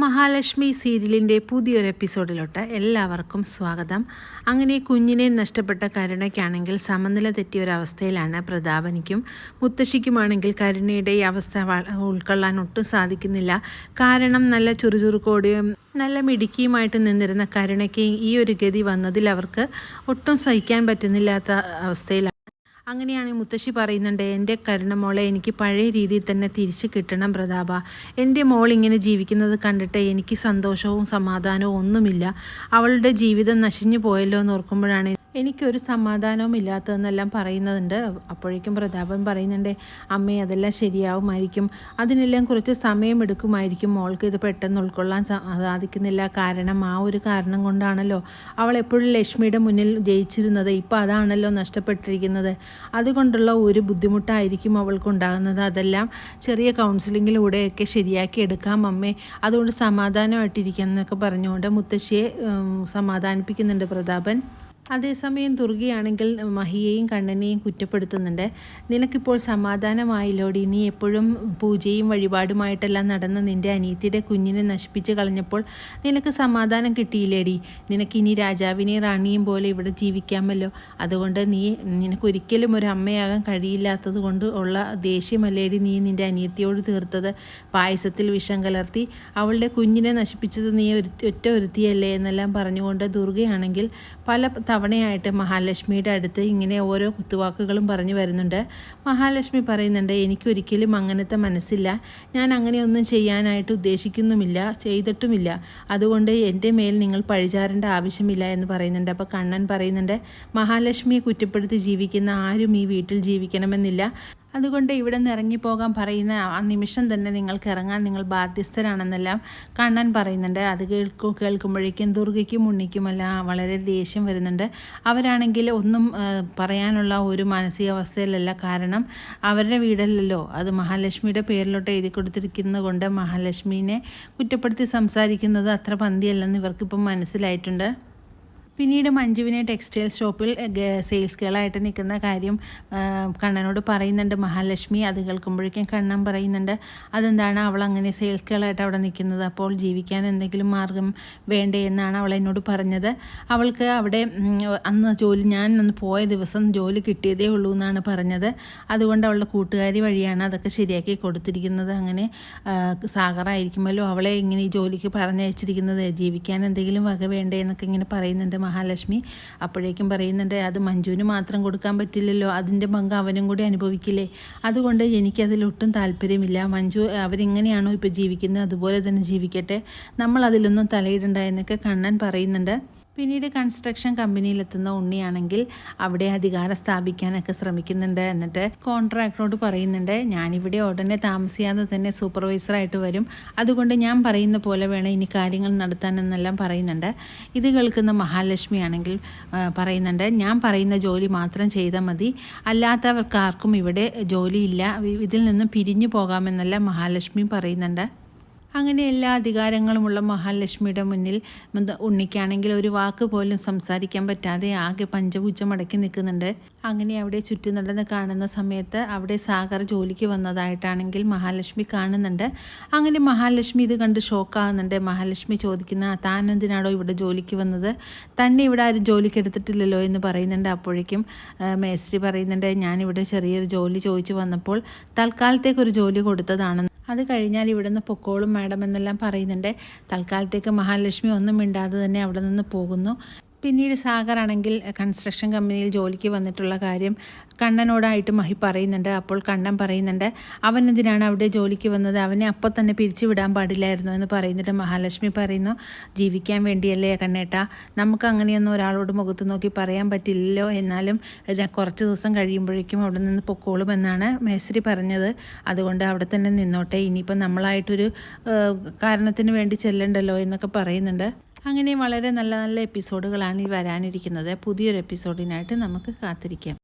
മഹാലക്ഷ്മി സീരിയലിൻ്റെ പുതിയൊരു എപ്പിസോഡിലോട്ട് എല്ലാവർക്കും സ്വാഗതം. അങ്ങനെ കുഞ്ഞിനെ നഷ്ടപ്പെട്ട കരുണയ്ക്കാണെങ്കിൽ സമനില തെറ്റിയ ഒരവസ്ഥയിലാണ് പ്രതാപനിക്കും. മുത്തശ്ശിക്കുമാണെങ്കിൽ കരുണയുടെ ഈ അവസ്ഥ ഉൾക്കൊള്ളാൻ ഒട്ടും സാധിക്കുന്നില്ല. കാരണം നല്ല ചുറുചുറുക്കോടെയും നല്ല മിടുക്കിയുമായിട്ട് നിന്നിരുന്ന കരുണയ്ക്ക് ഈ ഒരു ഗതി വന്നതിൽ അവർക്ക് ഒട്ടും സഹിക്കാൻ പറ്റുന്നില്ലാത്ത അവസ്ഥയിലാണ്. അങ്ങനെയാണ് മുത്തശ്ശി പറയുന്നുണ്ട്, എൻ്റെ കരുണമോളെ എനിക്ക് പഴയ രീതിയിൽ തന്നെ തിരിച്ച് കിട്ടണം പ്രതാപ. എൻ്റെ മോൾ ഇങ്ങനെ ജീവിക്കുന്നത് കണ്ടിട്ട് എനിക്ക് സന്തോഷവും സമാധാനവും ഒന്നുമില്ല. അവളുടെ ജീവിതം നശിഞ്ഞു പോയല്ലോ എന്ന് ഓർക്കുമ്പോഴാണ് എനിക്കൊരു സമാധാനവും ഇല്ലാത്തതെന്നെല്ലാം പറയുന്നുണ്ട്. അപ്പോഴേക്കും പ്രതാപൻ പറയുന്നുണ്ട്, അമ്മേ അതെല്ലാം ശരിയാവുമായിരിക്കും, അതിനെല്ലാം കുറച്ച് സമയമെടുക്കുമായിരിക്കും. മോൾക്ക് ഇത് പെട്ടെന്ന് ഉൾക്കൊള്ളാൻ സാധിക്കുന്നില്ല. കാരണം ആ ഒരു കാരണം കൊണ്ടാണല്ലോ അവൾ എപ്പോഴും ലക്ഷ്മിയുടെ മുന്നിൽ ജയിച്ചിരുന്നത്. ഇപ്പോൾ അതാണല്ലോ നഷ്ടപ്പെട്ടിരിക്കുന്നത്. അതുകൊണ്ടുള്ള ഒരു ബുദ്ധിമുട്ടായിരിക്കും അവൾക്കുണ്ടാകുന്നത്. അതെല്ലാം ചെറിയ കൗൺസിലിങ്ങിലൂടെയൊക്കെ ശരിയാക്കി എടുക്കാം അമ്മേ, അതുകൊണ്ട് സമാധാനമായിട്ടിരിക്കാം എന്നൊക്കെ പറഞ്ഞുകൊണ്ട് മുത്തശ്ശിയെ സമാധാനിപ്പിക്കുന്നുണ്ട് പ്രതാപൻ. അതേസമയം ദുർഗയാണെങ്കിൽ മഹിയെയും കണ്ണനെയും കുറ്റപ്പെടുത്തുന്നുണ്ട്. നിനക്കിപ്പോൾ സമാധാനമായില്ലോടി, നീ എപ്പോഴും പൂജയും വഴിപാടുമായിട്ടെല്ലാം നടന്ന നിൻ്റെ അനിയത്തിയുടെ കുഞ്ഞിനെ നശിപ്പിച്ച് കളഞ്ഞപ്പോൾ നിനക്ക് സമാധാനം കിട്ടിയില്ലേടി? നിനക്കിനി രാജാവിനെയും റാണിയും പോലെ ഇവിടെ ജീവിക്കാമല്ലോ. അതുകൊണ്ട് നിനക്കൊരിക്കലും ഒരു അമ്മയാകാൻ കഴിയില്ലാത്തത് കൊണ്ട് ഉള്ള ദേഷ്യമല്ലേടി നീ നിൻ്റെ അനിയത്തിയോട് തീർത്തത്? പായസത്തിൽ വിഷം കലർത്തി അവളുടെ കുഞ്ഞിനെ നശിപ്പിച്ചത് നീ ഒറ്റ ഒരുത്തിയല്ലേ എന്നെല്ലാം പറഞ്ഞുകൊണ്ട് ദുർഗയാണെങ്കിൽ പല തവണയായിട്ട് മഹാലക്ഷ്മിയുടെ അടുത്ത് ഇങ്ങനെ ഓരോ കുത്തുവാക്കുകളും പറഞ്ഞു വരുന്നുണ്ട്. മഹാലക്ഷ്മി പറയുന്നുണ്ട്, എനിക്കൊരിക്കലും അങ്ങനത്തെ മനസ്സില്ല, ഞാൻ അങ്ങനെയൊന്നും ചെയ്യാനായിട്ട് ഉദ്ദേശിക്കുന്നുമില്ല, ചെയ്തിട്ടുമില്ല. അതുകൊണ്ട് എൻ്റെ മേൽ നിങ്ങൾ പഴിചാരേണ്ട ആവശ്യമില്ല എന്ന് പറയുന്നുണ്ട്. അപ്പോൾ കണ്ണൻ പറയുന്നുണ്ട്, മഹാലക്ഷ്മിയെ കുറ്റപ്പെടുത്തി ജീവിക്കുന്ന ആരും ഈ വീട്ടിൽ ജീവിക്കണമെന്നില്ല. അതുകൊണ്ട് ഇവിടെ നിന്ന് ഇറങ്ങിപ്പോകാൻ പറയുന്ന ആ നിമിഷം തന്നെ നിങ്ങൾക്ക് ഇറങ്ങാൻ നിങ്ങൾ ബാധ്യസ്ഥരാണെന്നെല്ലാം കണ്ണൻ പറയുന്നുണ്ട്. അത് കേൾക്കുമ്പോഴേക്കും ദുർഗയ്ക്കും ഉണ്ണിക്കുമല്ല വളരെ ദേഷ്യം വരുന്നുണ്ട്. അവരാണെങ്കിൽ ഒന്നും പറയാനുള്ള ഒരു മാനസികാവസ്ഥയിലല്ല. കാരണം അവരുടെ വീടല്ലല്ലോ, അത് മഹാലക്ഷ്മിയുടെ പേരിലോട്ട് എഴുതി കൊടുത്തിരിക്കുന്നത് കൊണ്ട് മഹാലക്ഷ്മിനെ കുറ്റപ്പെടുത്തി സംസാരിക്കുന്നത് അത്ര പന്തിയല്ലെന്ന് ഇവർക്കിപ്പം മനസ്സിലായിട്ടുണ്ട്. പിന്നീട് മഞ്ജുവിനെ ടെക്സ്റ്റൈൽ ഷോപ്പിൽ സെയിൽസ് ഗേളായിട്ട് നിൽക്കുന്ന കാര്യം കണ്ണനോട് പറയുന്നുണ്ട് മഹാലക്ഷ്മി. അത് കേൾക്കുമ്പോഴേക്കും കണ്ണൻ പറയുന്നുണ്ട്, അതെന്താണ് അവൾ അങ്ങനെ സെയിൽസ് ഗേളായിട്ട് അവിടെ നിൽക്കുന്നത്? അപ്പോൾ ജീവിക്കാൻ എന്തെങ്കിലും മാർഗം വേണ്ടേ എന്നാണ് അവൾ എന്നോട് പറഞ്ഞത്. അവൾക്ക് അവിടെ അന്ന് ഞാൻ അന്ന് പോയ ദിവസം ജോലി കിട്ടിയതേ ഉള്ളൂ എന്നാണ് പറഞ്ഞത്. അതുകൊണ്ട് അവളുടെ കൂട്ടുകാരി വഴിയാണ് അതൊക്കെ ശരിയാക്കി കൊടുത്തിരിക്കുന്നത്. അങ്ങനെ സാഗറായിരിക്കുമല്ലോ അവളെ ഇങ്ങനെ ഈ ജോലിക്ക് പറഞ്ഞയച്ചിരിക്കുന്നത്. ജീവിക്കാൻ എന്തെങ്കിലും വക വേണ്ടേ എന്നൊക്കെ ഇങ്ങനെ പറയുന്നുണ്ട് മഹാലക്ഷ്മി. അപ്പോഴേക്കും പറയുന്നുണ്ട്, അത് മഞ്ജുവിന് മാത്രം കൊടുക്കാൻ പറ്റില്ലല്ലോ, അതിൻ്റെ പങ്ക് അവനും കൂടി അനുഭവിക്കില്ലേ? അതുകൊണ്ട് എനിക്കതിലൊട്ടും താല്പര്യമില്ല. മഞ്ജു അവരെങ്ങനെയാണോ ഇപ്പോൾ ജീവിക്കുന്നത് അതുപോലെ തന്നെ ജീവിക്കട്ടെ, നമ്മൾ അതിലൊന്നും തലയിടണ്ട എന്നൊക്കെ കണ്ണൻ പറയുന്നുണ്ട്. പിന്നീട് കൺസ്ട്രക്ഷൻ കമ്പനിയിലെത്തുന്ന ഉണ്ണിയാണെങ്കിൽ അവിടെ അധികാരം സ്ഥാപിക്കാനൊക്കെ ശ്രമിക്കുന്നുണ്ട്. എന്നിട്ട് കോൺട്രാക്ടറോട് പറയുന്നുണ്ട്, ഞാനിവിടെ ഉടനെ താമസിയാതെ തന്നെ സൂപ്പർവൈസറായിട്ട് വരും, അതുകൊണ്ട് ഞാൻ പറയുന്ന പോലെ വേണം ഇനി കാര്യങ്ങൾ നടത്താനെന്നെല്ലാം പറയുന്നുണ്ട്. ഇത് കേൾക്കുന്ന മഹാലക്ഷ്മി ആണെങ്കിൽ പറയുന്നുണ്ട്, ഞാൻ പറയുന്ന ജോലി മാത്രം ചെയ്താൽ മതി, അല്ലാത്തവർക്കാർക്കും ഇവിടെ ജോലിയില്ല, ഇതിൽ നിന്ന് പിരിഞ്ഞു പോകാമെന്നെല്ലാം മഹാലക്ഷ്മി പറയുന്നുണ്ട്. അങ്ങനെ എല്ലാ അധികാരങ്ങളുമുള്ള മഹാലക്ഷ്മിയുടെ മുന്നിൽ ഉണ്ണിക്കാണെങ്കിൽ ഒരു വാക്ക് പോലും സംസാരിക്കാൻ പറ്റാതെ ആകെ പഞ്ചഭുജം അടക്കി നിൽക്കുന്നുണ്ട്. അങ്ങനെ അവിടെ ചുറ്റി നടന്ന് കാണുന്ന സമയത്ത് അവിടെ സാഗർ ജോലിക്ക് വന്നതായിട്ടാണെങ്കിൽ മഹാലക്ഷ്മി കാണുന്നുണ്ട്. അങ്ങനെ മഹാലക്ഷ്മി ഇത് കണ്ട് ഷോക്കാകുന്നുണ്ട്. മഹാലക്ഷ്മി ചോദിക്കുന്ന, താൻ എന്തിനാണോ ഇവിടെ ജോലിക്ക് വന്നത്? തന്നെ ഇവിടെ ആരും ജോലിക്ക് എടുത്തിട്ടില്ലല്ലോ എന്ന് പറയുന്നുണ്ട്. അപ്പോഴേക്കും മേസ്ത്രി പറയുന്നുണ്ട്, ഞാനിവിടെ ചെറിയൊരു ജോലി ചോദിച്ചു വന്നപ്പോൾ തൽക്കാലത്തേക്കൊരു ജോലി കൊടുത്തതാണെന്ന്, അത് കഴിഞ്ഞാൽ ഇവിടെ നിന്ന് പൊക്കോളും മാഡം എന്നെല്ലാം പറയുന്നുണ്ട്. തൽക്കാലത്തേക്ക് മഹാലക്ഷ്മി ഒന്നും മിണ്ടാതെ തന്നെ അവിടെ നിന്ന് പോകുന്നു. പിന്നീട് സാഗറാണെങ്കിൽ കൺസ്ട്രക്ഷൻ കമ്പനിയിൽ ജോലിക്ക് വന്നിട്ടുള്ള കാര്യം കണ്ണനോടായിട്ട് മഹി പറയുന്നുണ്ട്. അപ്പോൾ കണ്ണൻ പറയുന്നുണ്ട്, അവൻ എന്തിനാണ് അവിടെ ജോലിക്ക് വന്നത്? അവനെ അപ്പോൾ തന്നെ പിരിച്ചു വിടാൻ പാടില്ലായിരുന്നു എന്ന് പറയുന്നിട്ട് മഹാലക്ഷ്മി പറയുന്നു, ജീവിക്കാൻ വേണ്ടിയല്ലേ കണ്ണേട്ടാ, നമുക്ക് അങ്ങനെയൊന്നും ഒരാളോട് മുഖത്ത് നോക്കി പറയാൻ പറ്റില്ലല്ലോ, എന്നാലും കുറച്ച് ദിവസം കഴിയുമ്പോഴേക്കും അവിടെ നിന്ന് പൊക്കോളും എന്നാണ് മേസ്ത്രി പറഞ്ഞത്. അതുകൊണ്ട് അവിടെ തന്നെ നിന്നോട്ടെ, ഇനിയിപ്പോൾ നമ്മളായിട്ടൊരു കാരണത്തിന് വേണ്ടി ചെല്ലണ്ടല്ലോ എന്നൊക്കെ പറയുന്നുണ്ട്. അങ്ങനെ വളരെ നല്ല നല്ല എപ്പിസോഡുകളാണ് ഈ വരാനിരിക്കുന്നത്. പുതിയൊരു എപ്പിസോഡിനായിട്ട് നമുക്ക് കാത്തിരിക്കാം.